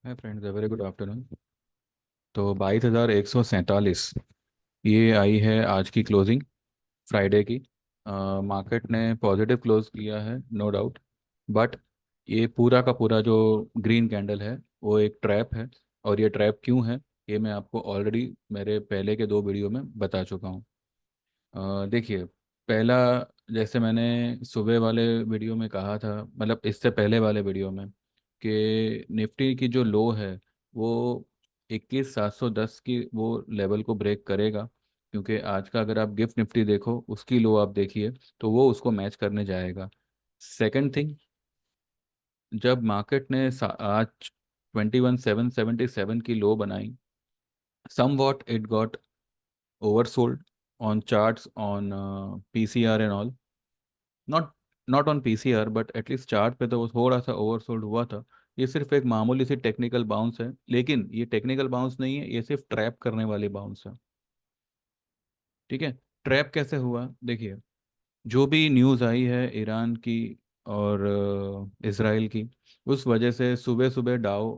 Hi friends, very good afternoon. तो 22,147 ये आई है आज की क्लोजिंग, फ्राइडे की। मार्केट ने पॉजिटिव क्लोज किया है, नो डाउट। बट ये पूरा का पूरा जो ग्रीन कैंडल है वो एक ट्रैप है। और ये ट्रैप क्यों है, ये मैं आपको ऑलरेडी मेरे पहले के दो वीडियो में बता चुका हूँ। देखिए, पहला, जैसे मैंने सुबह वाले वीडियो में कहा था, मतलब इससे पहले वाले वीडियो में, कि निफ्टी की जो लो है वो 21,710 की वो लेवल को ब्रेक करेगा। क्योंकि आज का अगर आप गिफ्ट निफ्टी देखो, उसकी लो आप देखिए, तो वो उसको मैच करने जाएगा। सेकंड थिंग, जब मार्केट ने आज 21,777 की लो बनाई, सम वॉट इट गॉट oversold on charts on PCR and all, not not on PCR but at least chart पे तो वो थोड़ा सा ओवरसोल्ड हुआ था। ये सिर्फ एक मामूली सी टेक्निकल बाउंस है, लेकिन ये टेक्निकल बाउंस नहीं है, ये सिर्फ ट्रैप करने वाली बाउंस है। ठीक है। ट्रैप कैसे हुआ, देखिए, जो भी न्यूज़ आई है ईरान की और इसराइल की, उस वजह से सुबह सुबह डाउ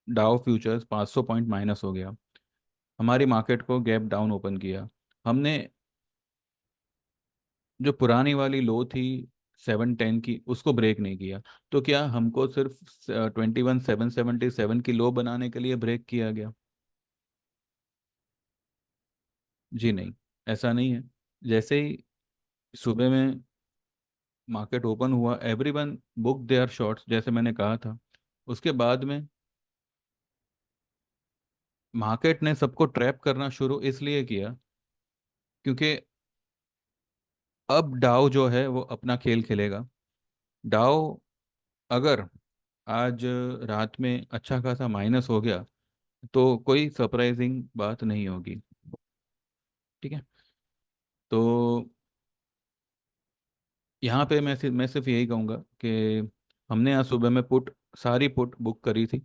डाउ फ्यूचर्स 500 पॉइंट माइनस हो गया। हमारी मार्केट को गैप डाउन ओपन किया हमने। जो पुरानी वाली लो थी 710 की, उसको ब्रेक नहीं किया। तो क्या हमको सिर्फ 21,777 की लो बनाने के लिए ब्रेक किया गया? जी नहीं, ऐसा नहीं है। जैसे ही सुबह में मार्केट ओपन हुआ, एवरीवन बुक देयर शॉर्ट्स, जैसे मैंने कहा था। उसके बाद में मार्केट ने सबको ट्रैप करना शुरू इसलिए किया, क्योंकि अब डाउ जो है वो अपना खेल खेलेगा। डाउ अगर आज रात में अच्छा खासा माइनस हो गया तो कोई सरप्राइजिंग बात नहीं होगी। ठीक है। तो यहाँ पे मैं सिर्फ यही कहूँगा कि हमने आज सुबह में सारी पुट बुक करी थी।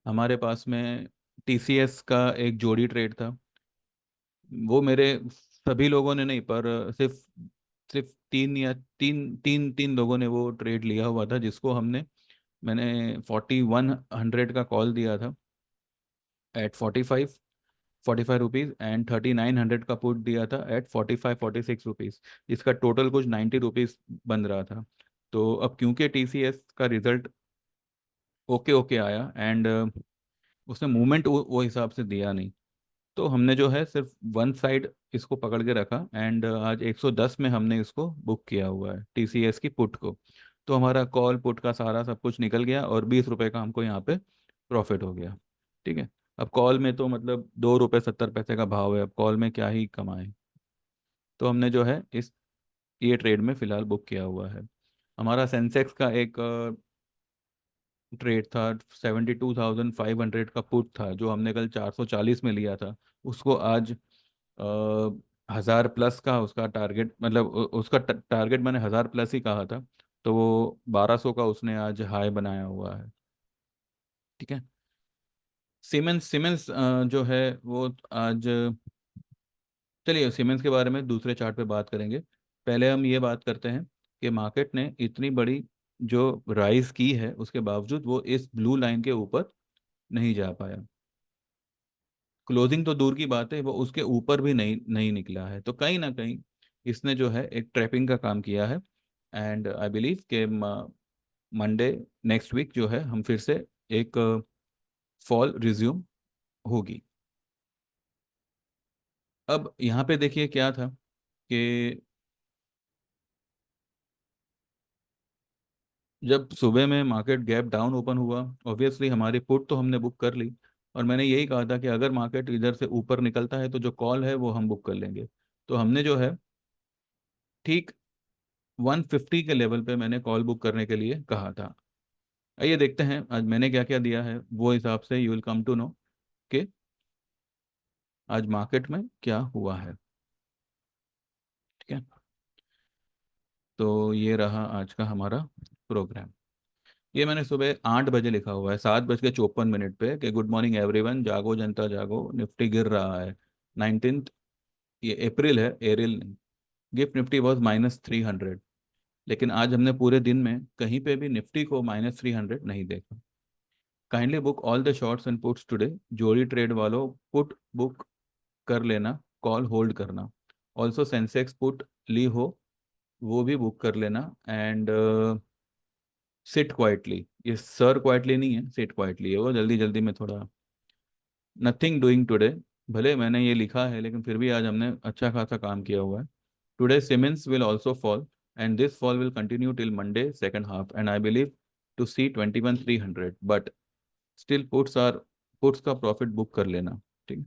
हमारे पास में TCS का एक जोड़ी ट्रेड था। वो मेरे सभी लोगों ने नहीं, पर सिर्फ सिर्फ तीन या तीन तीन तीन लोगों ने वो ट्रेड लिया हुआ था, जिसको मैंने 4100 का कॉल दिया था एट 45 रुपीज़, एंड 3900 का पुट दिया था एट 46 रुपीज़। इसका टोटल कुछ 90 रुपीज़ बन रहा था। तो अब क्योंकि TCS का रिजल्ट ओके ओके आया, एंड उसने मूवमेंट वो हिसाब से दिया नहीं, तो हमने जो है सिर्फ वन साइड इसको पकड़ के रखा, एंड आज 110 में हमने इसको बुक किया हुआ है TCS की पुट को। तो हमारा कॉल पुट का सारा सब कुछ निकल गया और 20 रुपए का हमको यहाँ पे प्रॉफिट हो गया। ठीक है। अब कॉल में तो मतलब 2 रुपये 70 पैसे का भाव है, अब कॉल में क्या ही कमाए। तो हमने जो है इस ये ट्रेड में फिलहाल बुक किया हुआ है। हमारा सेंसेक्स का एक ट्रेड था, 72,500 का पुट था, जो हमने कल 440 में लिया था। उसको आज 1000 प्लस का उसका टारगेट, मतलब उसका टारगेट मैंने 1000 प्लस ही कहा था। तो वो 1200 का उसने आज हाई बनाया हुआ है। ठीक है। सीमेंस सीमेंस जो है वो आज, चलिए सीमेंस के बारे में दूसरे चार्ट पे बात करेंगे। पहले हम ये बात करते हैं कि मार्केट ने इतनी बड़ी जो राइज की है, उसके बावजूद वो इस ब्लू लाइन के ऊपर नहीं जा पाया। क्लोजिंग तो दूर की बात है, वो उसके ऊपर भी नहीं नहीं निकला है। तो कहीं ना कहीं इसने जो है एक ट्रैपिंग का काम किया है। एंड आई बिलीव कि मंडे नेक्स्ट वीक जो है हम फिर से एक फॉल रिज्यूम होगी। अब यहाँ पे देखिए क्या था कि जब सुबह में मार्केट गैप डाउन ओपन हुआ, ऑब्वियसली हमारी पुट तो हमने बुक कर ली। और मैंने यही कहा था कि अगर मार्केट इधर से ऊपर निकलता है तो जो कॉल है वो हम बुक कर लेंगे। तो हमने जो है ठीक 150 के लेवल पे मैंने कॉल बुक करने के लिए कहा था। आइए देखते हैं आज मैंने क्या क्या दिया है, वो हिसाब से you will come to know कि आज मार्केट में क्या हुआ है। ठीक है। तो ये रहा आज का हमारा प्रोग्राम। ये मैंने सुबह 8 बजे लिखा हुआ है, 7:54 पे, कि गुड मॉर्निंग एवरीवन, जागो जनता जागो, निफ्टी गिर रहा है। 19th, ये अप्रैल है, एरिल नहीं। Gift Nifty was -300। लेकिन आज हमने पूरे दिन में कहीं पे भी निफ्टी को -300 नहीं देखा। Kindly book all the shorts and puts today. जोड़ी ट्रेड वालों पुट बुक कर लेना, कॉल होल्ड करना। ऑल्सो सेंसेक्स पुट ली हो वो भी बुक कर लेना। एंड सिट क्वाइटली, ये सर क्वाइटली नहीं है, सिट क्वाइटली है वो, जल्दी जल्दी में थोड़ा नथिंग डूइंग टुडे। भले मैंने ये लिखा है लेकिन फिर भी आज हमने अच्छा खासा काम किया हुआ है। Today Siemens will also fall and this fall will continue till Monday second half and I believe to see 21,300 but still puts का प्रॉफिट बुक कर लेना। ठीक।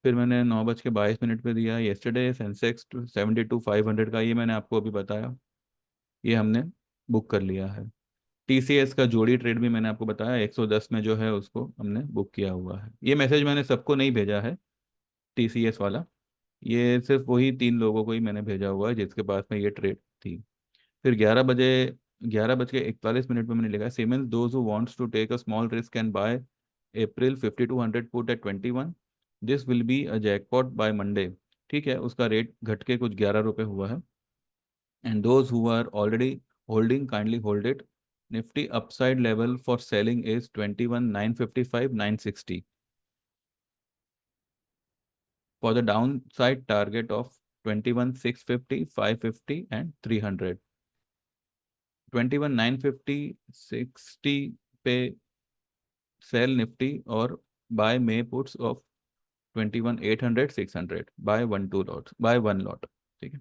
फिर मैंने 9:22 पे दिया येस्टरडे सेंसेक्स 72,500 का, ये मैंने आपको अभी बताया, ये हमने बुक कर लिया है। टीसीएस का जोड़ी ट्रेड भी मैंने आपको बताया 110 में जो है उसको हमने बुक किया हुआ है। ये मैसेज मैंने सबको नहीं भेजा है, टीसीएस वाला, ये सिर्फ वही 3 लोगों को ही मैंने भेजा हुआ है जिसके पास में ये ट्रेड थी। फिर 11 बज के 41 मिनट में मैंने लिखा Siemens those who wants to take a small risk and buy April 5200 put at 21, this will be a jackpot by Monday. ठीक है, उसका रेट घट के कुछ 11 रुपये हुआ है। And those who are already holding kindly hold it. Nifty upside level for selling is 21,955 960 for the downside target of 21,650 550 and 300। 21,950 60 पे सेल निफ्टी और buy May puts of 21,800 600 buy 1 2 lot buy 1 lot. ठीक है।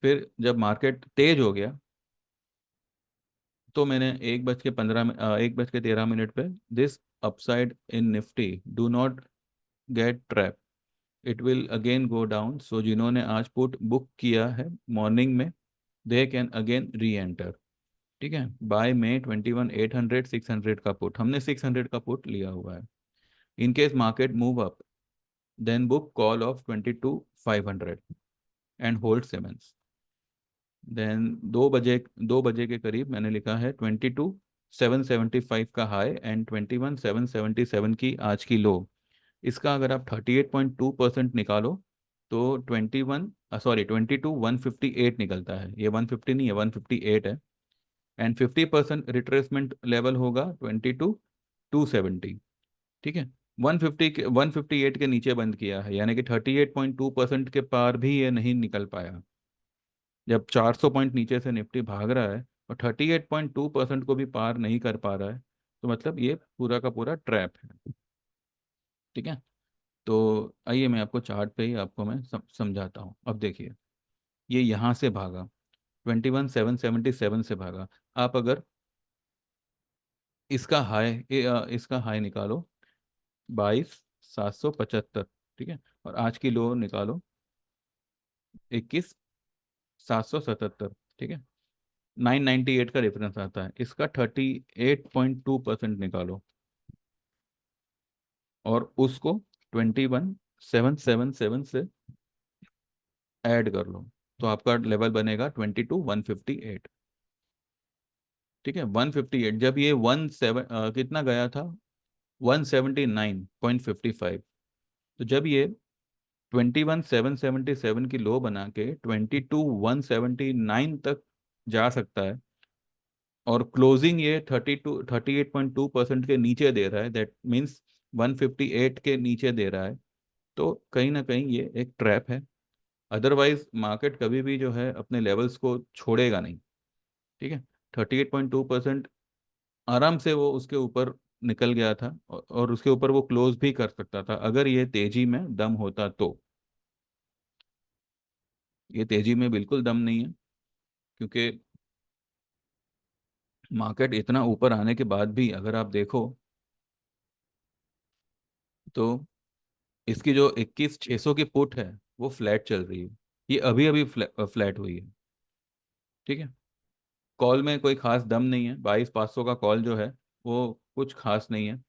फिर जब market तेज हो गया तो मैंने 1:13 पे this upside in Nifty do not get trap, it will again go down, so जिन्होंने आज पुट बुक किया है मॉर्निंग में they can again re enter. ठीक है, बाय में 21,800 600 का पुट, हमने 600 का पुट लिया हुआ है। In case market move up then book call of 22,500 and hold Siemens. Then 2 बजे के करीब मैंने लिखा है 22,775 का हाई एंड 21,777 की आज की लो। इसका अगर आप 38.2% निकालो तो 22,158 निकलता है। ये 150 नहीं है, 158 है। एंड 50% रिट्रेसमेंट लेवल होगा 22,270। ठीक है, 158 के नीचे बंद किया है, यानी कि 38.2% के पार भी ये नहीं निकल पाया। जब 400 पॉइंट नीचे से निफ्टी भाग रहा है और 38.2% को भी पार नहीं कर पा रहा है, तो मतलब ये पूरा का पूरा ट्रैप है। ठीक है, तो आइए मैं आपको चार्ट पे ही आपको मैं समझाता हूँ। अब देखिए, ये यहाँ से भागा 21,777 से भागा। आप अगर इसका हाई निकालो 22,775। ठीक है, और आज की लो निकालो 21,777। ठीक है, 998 का डिफरेंस आता है, इसका 38.2% और उसको 21,777 से ऐड कर लो तो आपका लेवल बनेगा 22,158। ठीक है, 158 जब ये कितना गया था, 179.55। तो जब ये 21,777 की लो बना के 22,179 तक जा सकता है और क्लोजिंग ये 38.2% के नीचे दे रहा है, दैट मीन्स 158 के नीचे दे रहा है, तो कहीं ना कहीं ये एक ट्रैप है। अदरवाइज मार्केट कभी भी जो है अपने लेवल्स को छोड़ेगा नहीं। ठीक है, 38.2% आराम से वो उसके ऊपर निकल गया था और उसके ऊपर वो क्लोज भी कर सकता था अगर ये तेजी में दम होता तो। ये तेजी में बिल्कुल दम नहीं है, क्योंकि मार्केट इतना ऊपर आने के बाद भी अगर आप देखो तो इसकी जो 21,600 की पुट है वो फ्लैट चल रही है, ये अभी अभी फ्लैट हुई है। ठीक है, कॉल में कोई खास दम नहीं है, 22,500 का कॉल जो है वो कुछ खास नहीं है,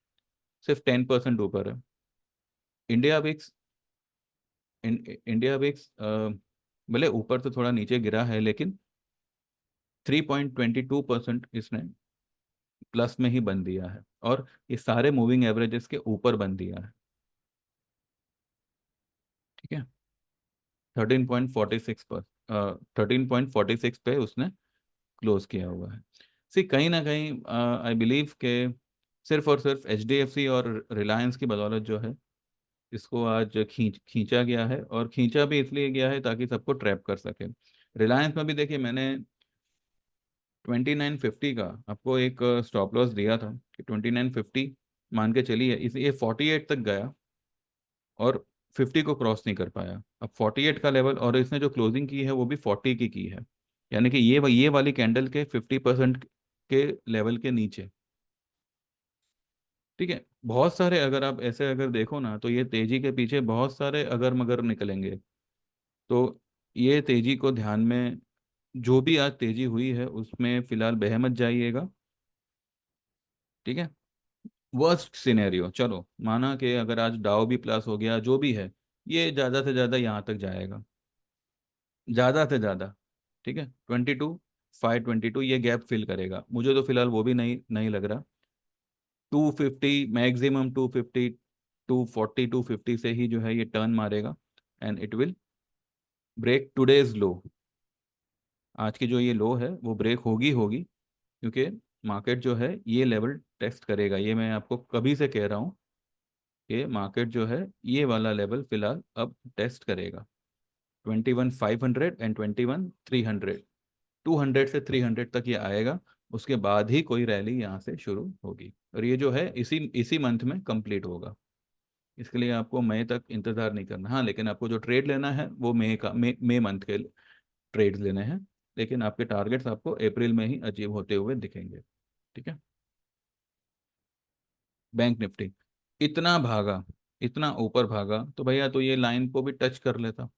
सिर्फ 10% ऊपर है। इंडिया विक्स इंडिया विक्स भले ऊपर से थोड़ा नीचे गिरा है लेकिन 3.22% इसने प्लस में ही बन दिया है और ये सारे मूविंग एवरेजेस के ऊपर बन दिया है। ठीक है, 13.46 पर 13.46 पे उसने क्लोज किया हुआ है। सी कहीं ना कहीं आई बिलीव के सिर्फ और सिर्फ एचडीएफसी और रिलायंस की बदौलत जो है इसको आज खींचा गया है, और खींचा भी इसलिए गया है ताकि सबको ट्रैप कर सके। रिलायंस में भी देखिए, मैंने 2950 का आपको एक स्टॉप लॉस दिया था कि 2950 मान के चलिए, इस ये 48 तक गया और 50 को क्रॉस नहीं कर पाया। अब 48 का लेवल, और इसने जो क्लोजिंग की है वो भी 40 की है, यानी कि ये वाली कैंडल के 50% के लेवल के नीचे। ठीक है, बहुत सारे, अगर आप ऐसे अगर देखो ना, तो ये तेजी के पीछे बहुत सारे अगर मगर निकलेंगे। तो ये तेजी को ध्यान में, जो भी आज तेजी हुई है उसमें फिलहाल बह मत जाइएगा। ठीक है। वर्स्ट सिनेरियो, चलो माना कि अगर आज डाउ भी प्लस हो गया, जो भी है, ये ज़्यादा से ज़्यादा यहाँ तक जाएगा, ज़्यादा से ज़्यादा। ठीक है, 22,522 ये गैप फिल करेगा, मुझे तो फिलहाल वो भी नहीं नहीं लग रहा। 250 मैक्सिमम, 250, 240, 250 से ही जो है ये टर्न मारेगा, and it will break today's low. आज की जो ये लो है वो ब्रेक होगी होगी, क्योंकि मार्केट जो है ये लेवल टेस्ट करेगा, ये मैं आपको कभी से कह रहा हूँ कि मार्केट जो है ये वाला लेवल फिलहाल अब टेस्ट करेगा। 21,500 एंड 21,300, 200 से 300 तक ये आएगा। उसके बाद ही कोई रैली यहाँ से शुरू होगी, और ये जो है इसी इसी मंथ में कंप्लीट होगा। इसके लिए आपको मई तक इंतजार नहीं करना। हाँ, लेकिन आपको जो ट्रेड लेना है वो मई मंथ के ट्रेड्स लेने हैं, लेकिन आपके टारगेट्स आपको अप्रैल में ही अचीव होते हुए दिखेंगे। ठीक है। बैंक निफ्टी इतना भागा, इतना ऊपर भागा, तो भैया तो ये लाइन को भी टच कर लेता।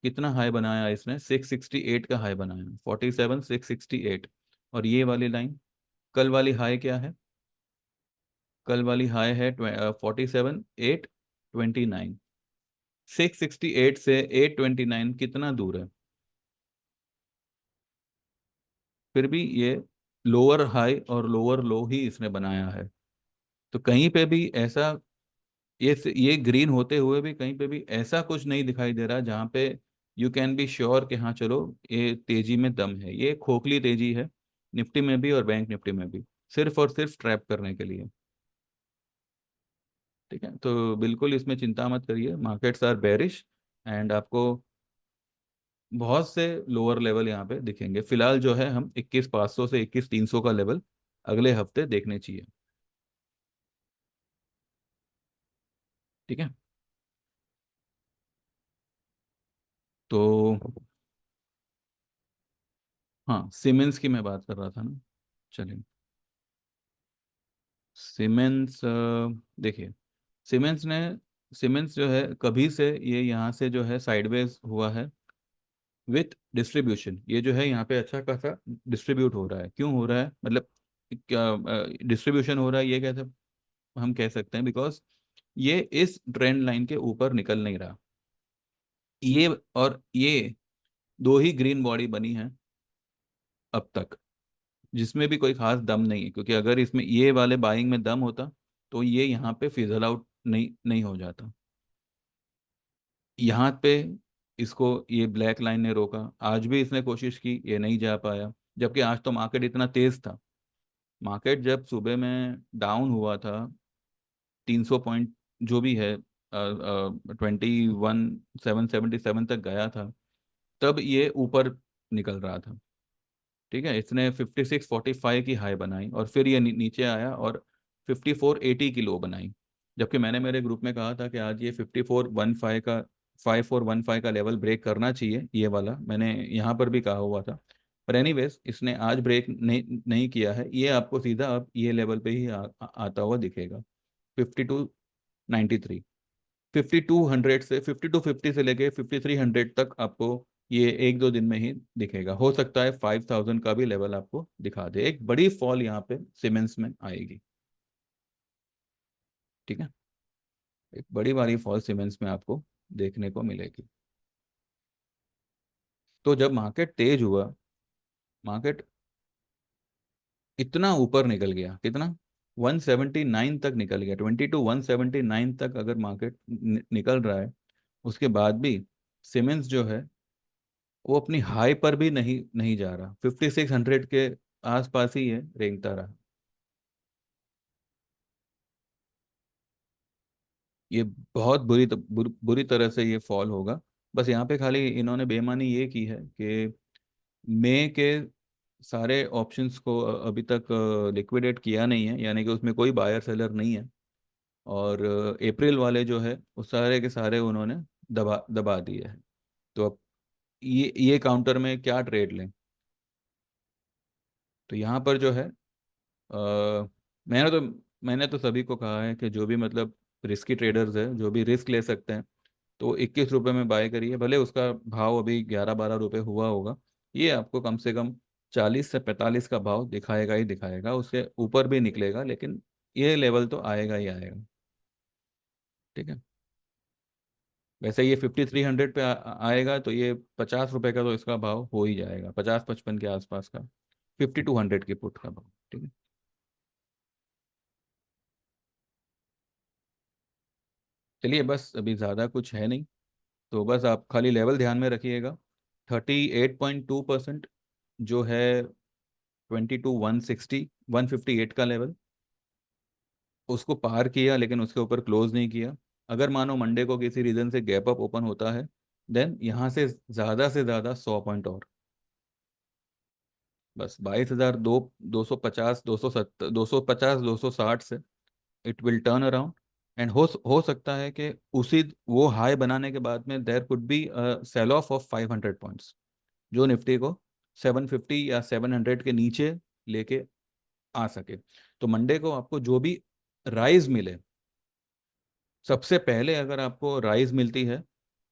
कितना हाई बनाया इसने, 668 का हाई बनाया, 47,668। और ये वाली लाइन, कल वाली हाई क्या है, कल वाली हाई है 47,829। 668 से 829 कितना दूर है, फिर भी ये लोअर हाई और लोअर लो ही इसने बनाया है। तो कहीं पे भी ऐसा, ये ग्रीन होते हुए भी कहीं पे भी ऐसा कुछ नहीं दिखाई दे रहा जहाँ पे यू कैन बी श्योर कि हाँ चलो ये तेजी में दम है। ये खोखली तेजी है, निफ्टी में भी और बैंक निफ्टी में भी, सिर्फ और सिर्फ ट्रैप करने के लिए। ठीक है, तो बिल्कुल इसमें चिंता मत करिए, मार्केट्स आर बेरिश, एंड आपको बहुत से लोअर लेवल यहाँ पे दिखेंगे। फिलहाल जो है हम 21,500 से 21,300 का लेवल अगले हफ्ते देखने चाहिए। ठीक है। तो हाँ, सीमेंस की मैं बात कर रहा था ना। चलिए, सीमेंस देखिए, सीमेंस ने सीमेंस जो है कभी से ये यहाँ से जो है साइडवेज हुआ है विथ डिस्ट्रीब्यूशन। ये जो है यहाँ पे अच्छा खासा डिस्ट्रीब्यूट हो रहा है। क्यों हो रहा है, मतलब क्या डिस्ट्रीब्यूशन हो रहा है, ये कैसे हम कह सकते हैं, बिकॉज ये इस ट्रेंड लाइन के ऊपर निकल नहीं रहा। ये और ये दो ही ग्रीन बॉडी बनी है अब तक, जिसमें भी कोई खास दम नहीं है, क्योंकि अगर इसमें ये वाले बाइंग में दम होता तो ये यहाँ पे फिजल आउट नहीं नहीं हो जाता। यहाँ पे इसको ये ब्लैक लाइन ने रोका, आज भी इसने कोशिश की, ये नहीं जा पाया। जबकि आज तो मार्केट इतना तेज था, मार्केट जब सुबह में डाउन हुआ था 300 पॉइंट जो भी है, 21,777 तक गया था, तब ये ऊपर निकल रहा था। ठीक है, इसने 5645 की हाई बनाई और फिर ये नीचे आया और 5480 की लो बनाई। जबकि मैंने मेरे ग्रुप में कहा था कि आज ये 5415 का 5415 का लेवल ब्रेक करना चाहिए, ये वाला मैंने यहाँ पर भी कहा हुआ था। पर एनीवेज इसने आज ब्रेक नहीं नहीं किया है, ये आपको सीधा अब ये लेवल पे ही आता हुआ दिखेगा। 5293, 5200 से 5250 से लेके 5300 तक आपको ये एक दो दिन में ही दिखेगा। हो सकता है 5000 का भी लेवल आपको दिखा दे। एक बड़ी फॉल यहाँ पे सीमेंस में आएगी। ठीक है, एक बड़ी वाली फॉल सीमेंस में आपको देखने को मिलेगी। तो जब मार्केट तेज हुआ, मार्केट इतना ऊपर निकल गया, कितना, 179 तक निकल गया, 22 179 तक अगर मार्केट निकल रहा है, उसके बाद भी सीमेंस जो है वो अपनी हाई पर भी नहीं नहीं जा रहा, 5600 के आसपास ही है, रेंगता रहा। ये बहुत बुरी तरह से ये फॉल होगा। बस यहाँ पे खाली इन्होंने बेईमानी ये की है कि मई के सारे ऑप्शंस को अभी तक लिक्विडेट किया नहीं है, यानी कि उसमें कोई बायर सेलर नहीं है। और अप्रैल वाले जो है वो सारे के सारे उन्होंने दबा दबा दिए हैं। तो अब ये काउंटर में क्या ट्रेड लें? तो यहाँ पर जो है मैंने तो मैंने तो सभी को कहा है कि जो भी मतलब रिस्की ट्रेडर्स है, जो भी रिस्क ले सकते हैं, तो 21 रुपये में बाय करिए। भले उसका भाव अभी 11-12 रुपये हुआ होगा, ये आपको कम से कम 40 से 45 का भाव दिखाएगा ही दिखाएगा, उससे ऊपर भी निकलेगा, लेकिन ये लेवल तो आएगा ही आएगा। ठीक है। वैसे ये 5300 पे आएगा तो ये 50 रुपये का तो इसका भाव हो ही जाएगा, 50-55 के आसपास का 5200 की पुट का भाव। ठीक है। चलिए, बस अभी ज़्यादा कुछ है नहीं, तो बस आप खाली लेवल ध्यान में रखिएगा। 38.2% जो है 22,160 158 का लेवल, उसको पार किया लेकिन उसके ऊपर क्लोज नहीं किया। अगर मानो मंडे को किसी रीज़न से गैप अप ओपन होता है, देन यहाँ से ज़्यादा 100 पॉइंट और, बस 22,000, 250, 260 से it will turn around. And हो सकता है कि उसी वो हाई बनाने के बाद में there could be sell off 500 points, जो निफ्टी को 750 या 700 के नीचे लेके आ सके। तो मंडे को आपको जो भी राइज मिले, सबसे पहले अगर आपको राइज मिलती है,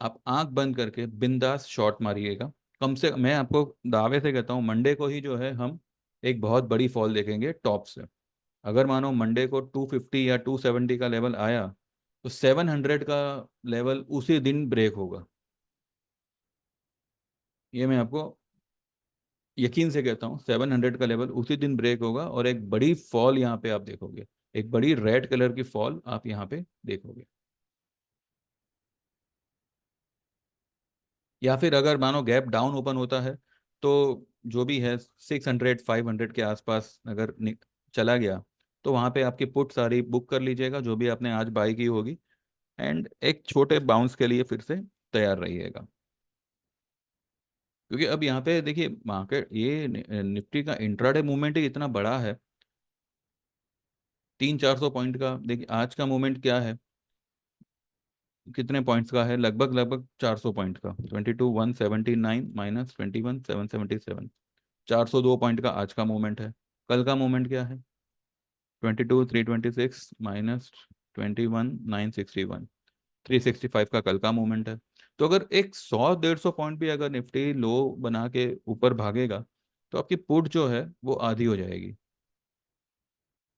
आप आंख बंद करके बिंदास शॉट मारिएगा। कम से मैं आपको दावे से कहता हूँ मंडे को ही जो है हम एक बहुत बड़ी फॉल देखेंगे टॉप से। अगर मानो मंडे को 250 या 270 का लेवल आया, तो 700 का लेवल उसी दिन ब्रेक होगा। ये मैं आपको यकीन से कहता हूँ, 700 का लेवल उसी दिन ब्रेक होगा और एक बड़ी फॉल यहाँ पे आप देखोगे, एक बड़ी रेड कलर की फॉल आप यहाँ पे देखोगे। या फिर अगर मानो गैप डाउन ओपन होता है, तो जो भी है 600 500 के आसपास अगर चला गया, तो वहाँ पे आपकी पुट सारी बुक कर लीजिएगा जो भी आपने आज बाई की होगी, एंड एक छोटे बाउंस के लिए फिर से तैयार रहिएगा। क्योंकि अब यहाँ पे देखिए मार्केट, ये निफ्टी का इंट्राडे मूवमेंट ही इतना बड़ा है, 300-400 पॉइंट का। देखिए आज का मूवमेंट क्या है, कितने पॉइंट्स का है, लगभग लगभग 400 पॉइंट का। 22,179 माइनस 21,777, 402 पॉइंट का आज का मूवमेंट है। कल का मूवमेंट क्या है, 22,326 माइनस 21,961, 365 का कल का मूवमेंट है। तो अगर एक 100-150 पॉइंट भी अगर निफ्टी लो बना के ऊपर भागेगा, तो आपकी पुट जो है वो आधी हो जाएगी।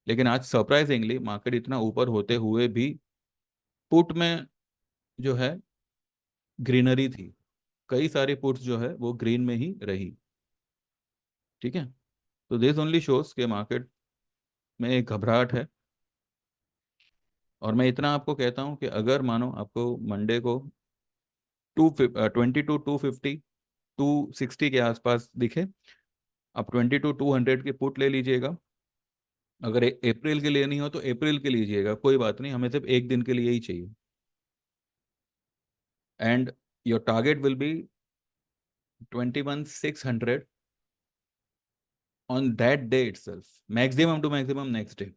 लेकिन आज सरप्राइजिंगली मार्केट इतना ऊपर होते हुए भी पुट में जो है ग्रीनरी थी, कई सारी पुट्स जो है वो ग्रीन में ही रही। ठीक है। तो दिस ओनली शोज के मार्केट में एक घबराहट है। और मैं इतना आपको कहता हूँ कि अगर मानो आपको मंडे को 22 250 260 के आसपास दिखे, आप 22 200 की पुट ले लीजिएगा। अगर अप्रैल के लिए नहीं हो तो अप्रैल के लीजिएगा, कोई बात नहीं, हमें सिर्फ एक दिन के लिए ही चाहिए। And your target will be 21,600 on that day itself, maximum to maximum next day,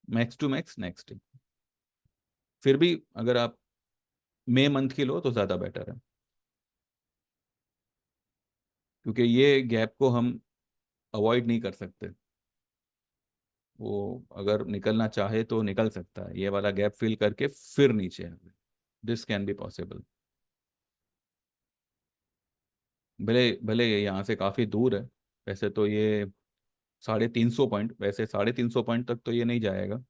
max to max next day. फिर भी अगर आप मई मंथ की लो तो ज़्यादा बेटर है, क्योंकि ये गैप को हम अवॉइड नहीं कर सकते। वो अगर निकलना चाहे तो निकल सकता है, ये वाला गैप फिल करके फिर नीचे। This can be possible. भले भले ये यहाँ से काफ़ी दूर है, वैसे तो ये 350 पॉइंट, वैसे 350 पॉइंट तक तो ये नहीं जाएगा।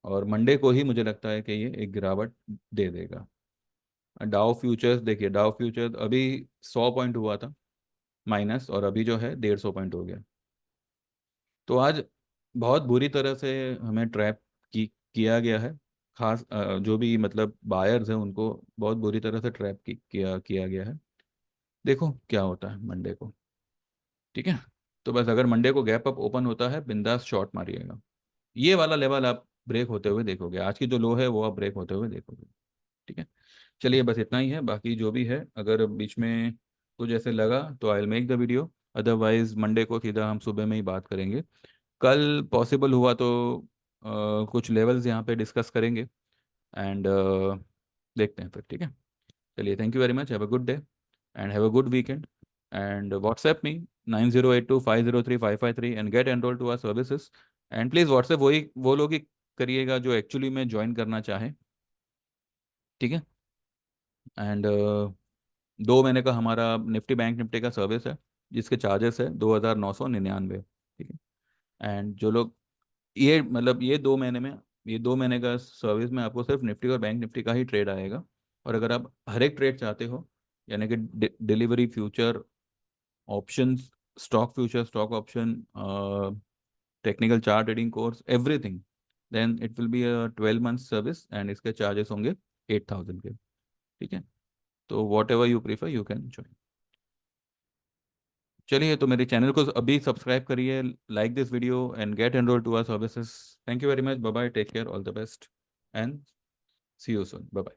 और मंडे को ही मुझे लगता है कि ये एक गिरावट दे देगा। डाउ फ्यूचर्स देखिए, डाउ फ्यूचर्स अभी 100 पॉइंट हुआ था माइनस, और अभी जो है 150 पॉइंट हो गया। तो आज बहुत बुरी तरह से हमें ट्रैप किया गया है। खास जो भी मतलब बायर्स हैं उनको बहुत बुरी तरह से ट्रैप किया गया है। देखो क्या होता है मंडे को। ठीक है। तो बस अगर मंडे को गैप अप ओपन होता है, बिंदास शॉट मारिएगा। ये वाला लेवल आप ब्रेक होते हुए देखोगे, आज की जो लो है वो आप ब्रेक होते हुए देखोगे। ठीक है। चलिए बस इतना ही है, बाकी जो भी है अगर बीच में कुछ ऐसे लगा तो I will make the video, otherwise Monday को सीधा हम सुबह में ही बात करेंगे। कल पॉसिबल हुआ तो कुछ लेवल्स यहाँ पे डिस्कस करेंगे एंड देखते हैं फिर। ठीक है। चलिए, thank you very much, have a good day and have a good weekend and WhatsApp me 9082503553 and get enrol to our services. And please WhatsApp वही वो लोग ही करिएगा जो एक्चुअली में ज्वाइन करना चाहें। ठीक है। एंड 2 महीने का हमारा निफ्टी बैंक निफ्टी का सर्विस है, जिसके चार्जेस है 2999। ठीक है। एंड जो लोग ये मतलब ये 2 महीने में, ये 2 महीने का सर्विस में आपको सिर्फ निफ्टी और बैंक निफ्टी का ही ट्रेड आएगा। और अगर आप हर एक ट्रेड चाहते हो, यानी कि delivery future options, stock future, stock option, technical chart trading course, everything, then it will be a 12 month service and इसके चार्जेस होंगे 8000 के। ठीक है। तो whatever you prefer you can join. चलिए, तो मेरे चैनल को अभी सब्सक्राइब करिए, like this video and get enrol to our services. Thank you very much, bye bye, take care, all the best and C you soon, bye bye.